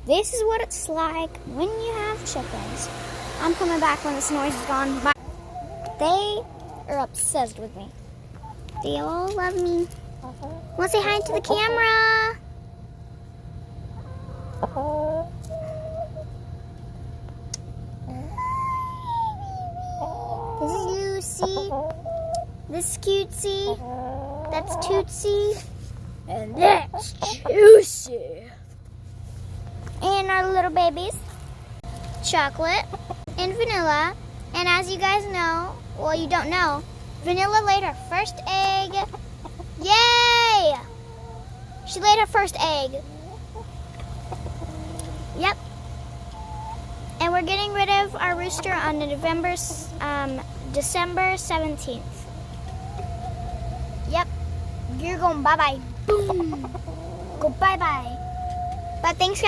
this is what it's like when you have chickens. I'm coming back when this noise is gone. Bye. They are obsessed with me. They all love me. Want to say hi to the camera? This is Lucy. This is Cutesy. That's Tootsie. And that's Juicy. And our little babies, Chocolate and Vanilla. And as you guys know, well, you don't know, Vanilla laid her first egg. Yay! She laid her first egg. Yep. And we're getting rid of our rooster on December 17th. Yep. You're going bye-bye. Boom. Go bye-bye. But thanks, guys.